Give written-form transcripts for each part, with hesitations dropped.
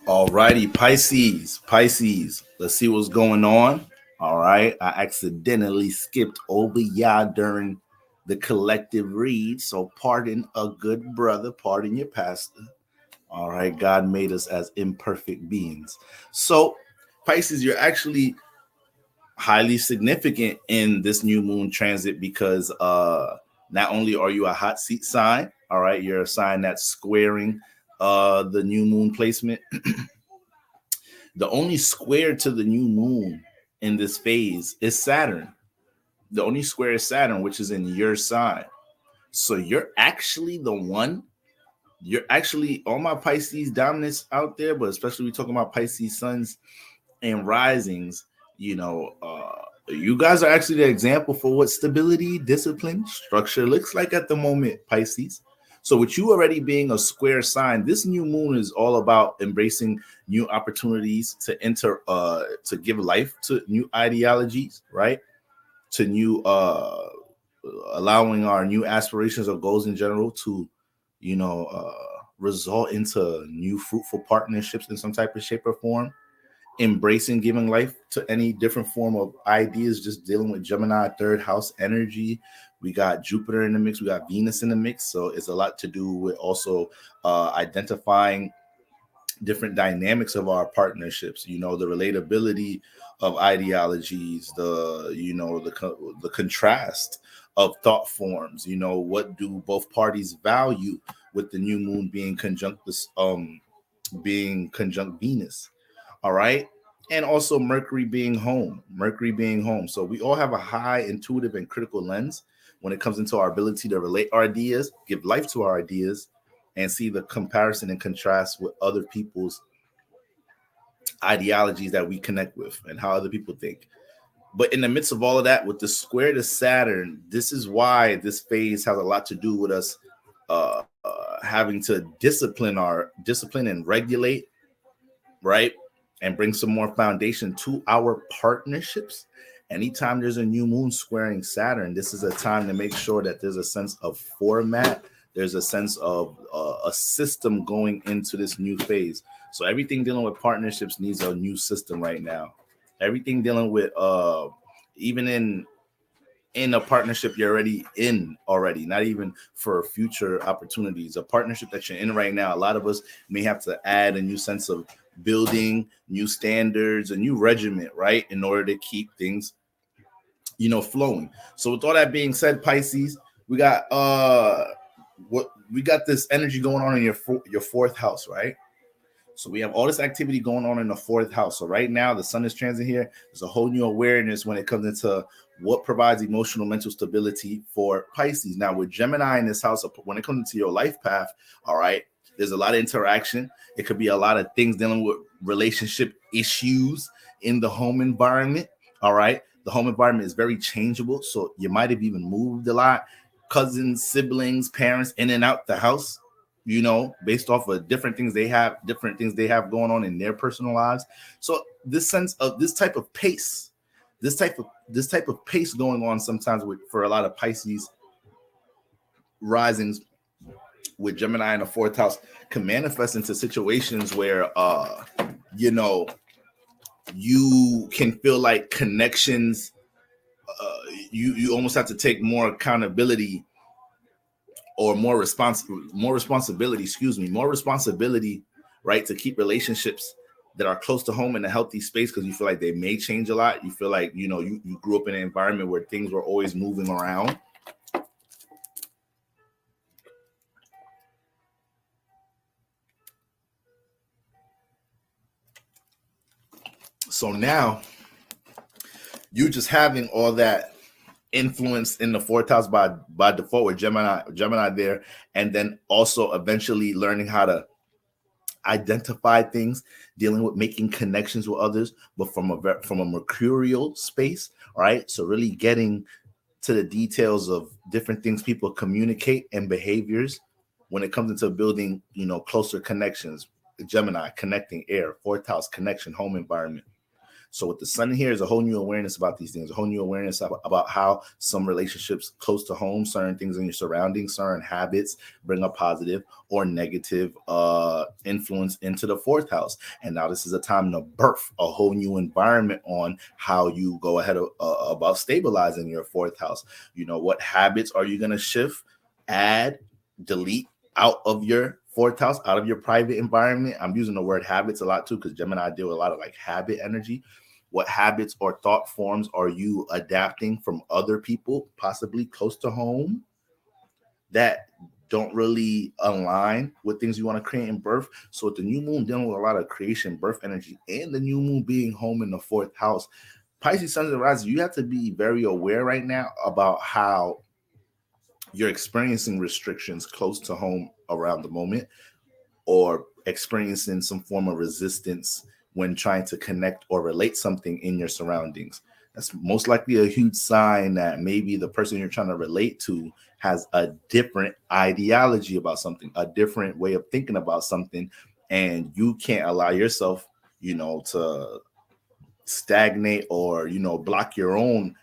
All righty, Pisces. Let's see what's going on. All right, I accidentally skipped over y'all during the collective read, so pardon a good brother, pardon your pastor. All right, God made us as imperfect beings. So, Pisces, you're actually highly significant in this new moon transit because not only are you a hot seat sign, all right, you're a sign that's squaring the new moon placement. The only square to the new moon in this phase is Saturn. The only square is Saturn, which is in your sign. So you're actually the one. You're actually all my Pisces dominants out there, but especially we talking about Pisces suns and risings. You guys are actually the example for what stability, discipline, structure looks like at the moment, Pisces. So with you already being a square sign, this new moon is all about embracing new opportunities to enter, to give life to new ideologies, right? To new, allowing our new aspirations or goals in general to, result into new fruitful partnerships in some type of shape or form, embracing giving life to any different form of ideas, just dealing with Gemini third house energy. We got Jupiter in the mix, we got Venus in the mix. So it's a lot to do with also identifying different dynamics of our partnerships, the relatability of ideologies, the contrast of thought forms, what do both parties value with the new moon being conjunct Venus. All right. And also Mercury being home. So we all have a high intuitive and critical lens when it comes into our ability to relate our ideas, give life to our ideas, and see the comparison and contrast with other people's ideologies that we connect with and how other people think. But in the midst of all of that, with the square to Saturn, this is why this phase has a lot to do with us having to discipline and regulate, right? And bring some more foundation to our partnerships. Anytime there's a new moon squaring Saturn, this is a time to make sure that there's a sense of format. There's a sense of a system going into this new phase. So everything dealing with partnerships needs a new system right now. Everything dealing with even in a partnership you're already, not even for future opportunities, a partnership that you're in right now, a lot of us may have to add a new sense of building new standards, a new regiment, right, in order to keep things flowing. So with all that being said, Pisces, we got this energy going on in your fourth house, right? So we have all this activity going on in the fourth house. So right now, the sun is transit here. There's a whole new awareness when it comes into what provides emotional, mental stability for Pisces. Now, with Gemini in this house, when it comes into your life path, all right, there's a lot of interaction. It could be a lot of things dealing with relationship issues in the home environment. All right. The home environment is very changeable. So you might have even moved a lot. Cousins, siblings, parents in and out the house, based off of different things they have going on in their personal lives. So this sense of this type of pace, this type of pace going on sometimes for a lot of Pisces risings with Gemini in the fourth house can manifest into situations where you know you can feel like connections. You almost have to take more accountability or more responsibility, more responsibility, right, to keep relationships that are close to home in a healthy space, because you feel like they may change a lot. You feel like you grew up in an environment where things were always moving around. So now you just having all that influence in the fourth house by default with Gemini there, and then also eventually learning how to identify things, dealing with making connections with others, but from a mercurial space, right? So really getting to the details of different things people communicate and behaviors when it comes into building, closer connections. Gemini connecting air, fourth house connection, home environment. So with the sun here is a whole new awareness about these things, a whole new awareness about how some relationships close to home, certain things in your surroundings, certain habits bring a positive or negative influence into the fourth house. And now this is a time to birth a whole new environment on how you go ahead about stabilizing your fourth house. What habits are you going to shift, add, delete out of your fourth house, out of your private environment? I'm using the word habits a lot too, because Gemini deal with a lot of like habit energy. What habits or thought forms are you adapting from other people, possibly close to home, that don't really align with things you want to create in birth? So with the new moon dealing with a lot of creation, birth energy, and the new moon being home in the fourth house, Pisces, Sun, and Rising, you have to be very aware right now about how you're experiencing restrictions close to home around the moment, or experiencing some form of resistance when trying to connect or relate something in your surroundings. That's most likely a huge sign that maybe the person you're trying to relate to has a different ideology about something, a different way of thinking about something, and you can't allow yourself, to stagnate or, block your own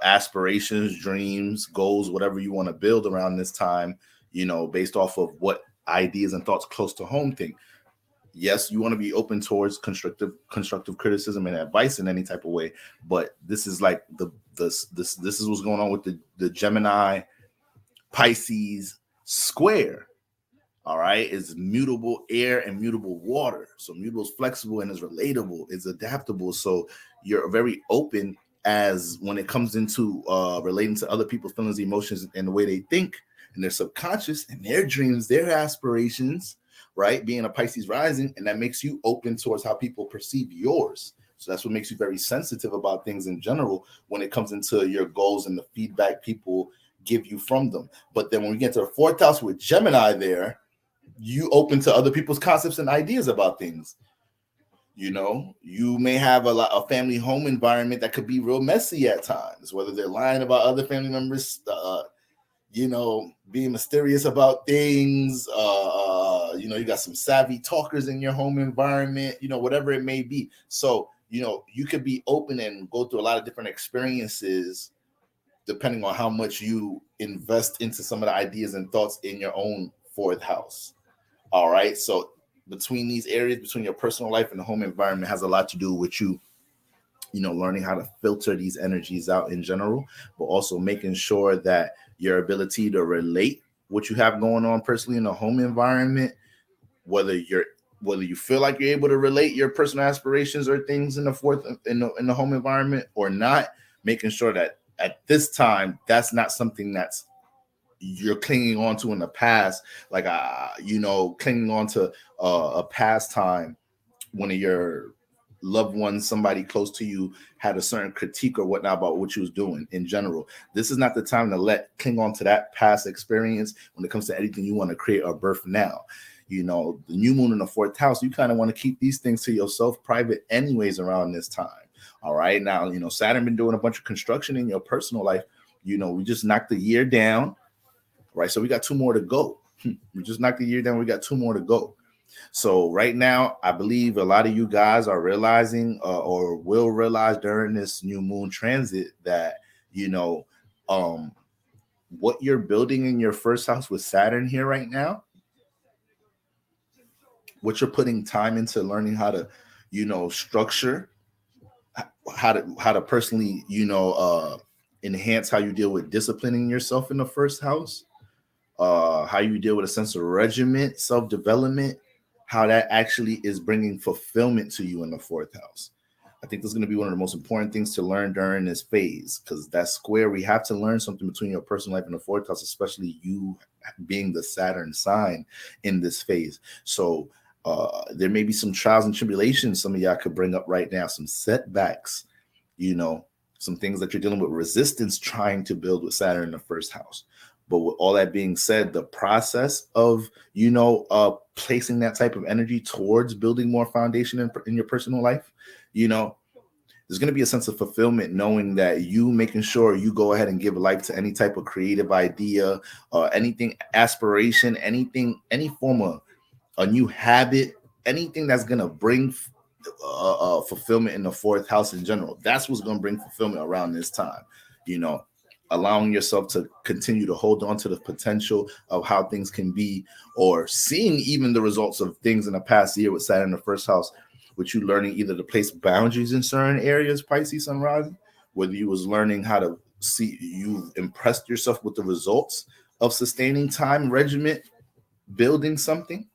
aspirations, dreams, goals, whatever you want to build around this time, based off of what ideas and thoughts close to home think. Yes, you want to be open towards constructive criticism and advice in any type of way, but this is like this is what's going on with the Gemini Pisces square. All right, it's mutable air and mutable water. So mutable is flexible and is relatable, it's adaptable. So you're very open as when it comes into relating to other people's feelings, emotions, and the way they think and their subconscious and their dreams, their aspirations, right? Being a Pisces rising, and that makes you open towards how people perceive yours. So that's what makes you very sensitive about things in general when it comes into your goals and the feedback people give you from them. But then when we get to the fourth house with Gemini there, you open to other people's concepts and ideas about things. You may have a family home environment that could be real messy at times, whether they're lying about other family members, being mysterious about things. You got some savvy talkers in your home environment, whatever it may be. So, you could be open and go through a lot of different experiences depending on how much you invest into some of the ideas and thoughts in your own fourth house. All right. So between these areas, between your personal life and the home environment, has a lot to do with you, learning how to filter these energies out in general, but also making sure that your ability to relate what you have going on personally in the home environment, whether you feel like you're able to relate your personal aspirations or things in the fourth in the home environment or not, making sure that at this time that's not something that's you're clinging on to in the past, like clinging on to a past time one of your loved ones, somebody close to you, had a certain critique or whatnot about what you was doing in general. This is not the time to cling on to that past experience when it comes to anything you want to create or birth now. The new moon in the fourth house, you kind of want to keep these things to yourself, private anyways, around this time. All right. Now, Saturn been doing a bunch of construction in your personal life. We just knocked the year down. Right. So we got 2 more to go. We just knocked the year down. We got 2 more to go. So right now, I believe a lot of you guys are realizing or will realize during this new moon transit that, what you're building in your first house with Saturn here right now, what you're putting time into learning how to, structure, how to personally, enhance how you deal with disciplining yourself in the first house, how you deal with a sense of regiment, self-development, how that actually is bringing fulfillment to you in the fourth house. I think this is going to be one of the most important things to learn during this phase, because that square, we have to learn something between your personal life and the fourth house, especially you being the Saturn sign in this phase. So there may be some trials and tribulations some of y'all could bring up right now, some setbacks, some things that you're dealing with, resistance trying to build with Saturn in the first house. But with all that being said, the process of, placing that type of energy towards building more foundation in your personal life, there's going to be a sense of fulfillment knowing that you making sure you go ahead and give life to any type of creative idea, anything, aspiration, anything, any form of a new habit, anything that's going to bring fulfillment in the fourth house in general. That's what's going to bring fulfillment around this time. You know, allowing yourself to continue to hold on to the potential of how things can be, or seeing even the results of things in the past year with Saturn in the first house, with you learning either to place boundaries in certain areas, Pisces sun rising, whether you was learning how to see, you impressed yourself with the results of sustaining time, regiment, building something.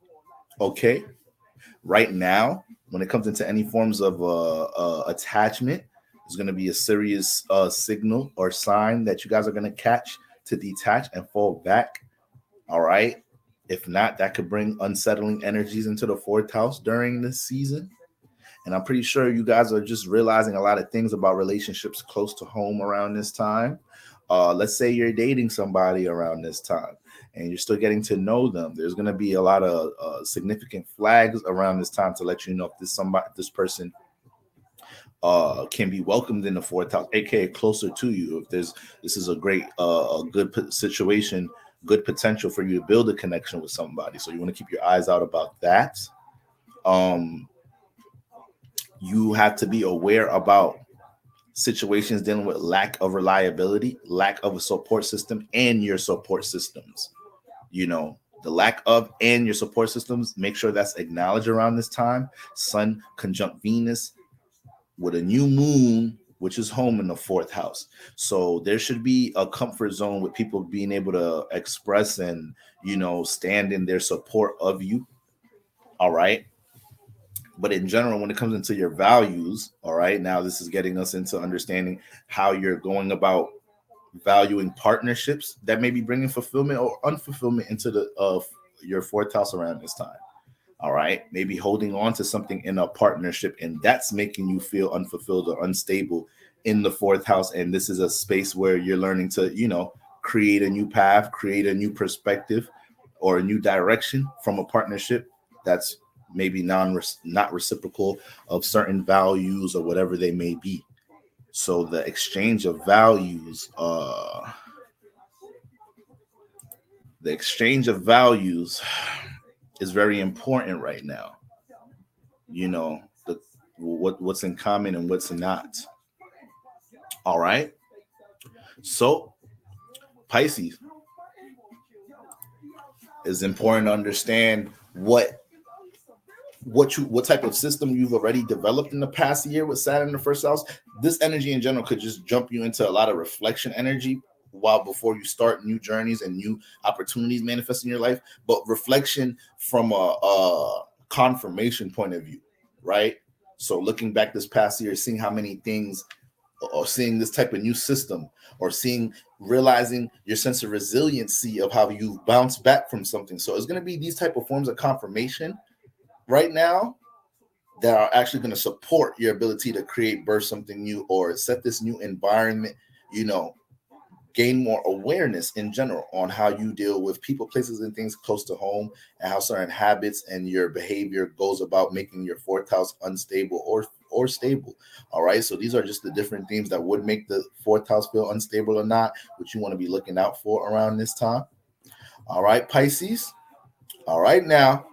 Okay. Right now, when it comes into any forms of attachment, there's going to be a serious signal or sign that you guys are going to catch to detach and fall back. All right. If not, that could bring unsettling energies into the fourth house during this season. And I'm pretty sure you guys are just realizing a lot of things about relationships close to home around this time. Let's say you're dating somebody around this time and you're still getting to know them. There's going to be a lot of significant flags around this time to let you know if this person can be welcomed in the fourth house, aka closer to you. If this is a great, a good situation, good potential for you to build a connection with somebody. So you want to keep your eyes out about that. Um, you have to be aware about situations dealing with lack of reliability, lack of a support system, and your support systems. You know, the lack of and your support systems, make sure that's acknowledged around this time. Sun conjunct Venus with a new moon, which is home in the fourth house. So there should be a comfort zone with people being able to express and, you know, stand in their support of you. All right. But in general, when it comes into your values, all right, now this is getting us into understanding how you're going about valuing partnerships that may be bringing fulfillment or unfulfillment into the your fourth house around this time. All right, maybe holding on to something in a partnership and that's making you feel unfulfilled or unstable in the fourth house. And this is a space where you're learning to, you know, create a new path, create a new perspective or a new direction from a partnership that's maybe not reciprocal of certain values or whatever they may be. So the exchange of values, the exchange of values is very important right now. You know, what's in common and what's not. All right. So Pisces, is important to understand what type of system you've already developed in the past year with Saturn in the first house. This energy in general could just jump you into a lot of reflection energy while before you start new journeys and new opportunities manifest in your life, but reflection from a confirmation point of view, right? So looking back this past year, seeing how many things, or seeing this type of new system, or realizing your sense of resiliency of how you bounce back from something. So it's going to be these type of forms of confirmation right now that are actually going to support your ability to create, birth something new, or set this new environment, you know, gain more awareness in general on how you deal with people, places, and things close to home, and how certain habits and your behavior goes about making your fourth house unstable or stable. All right. So these are just the different themes that would make the fourth house feel unstable or not, which you want to be looking out for around this time. All right, Pisces. All right, now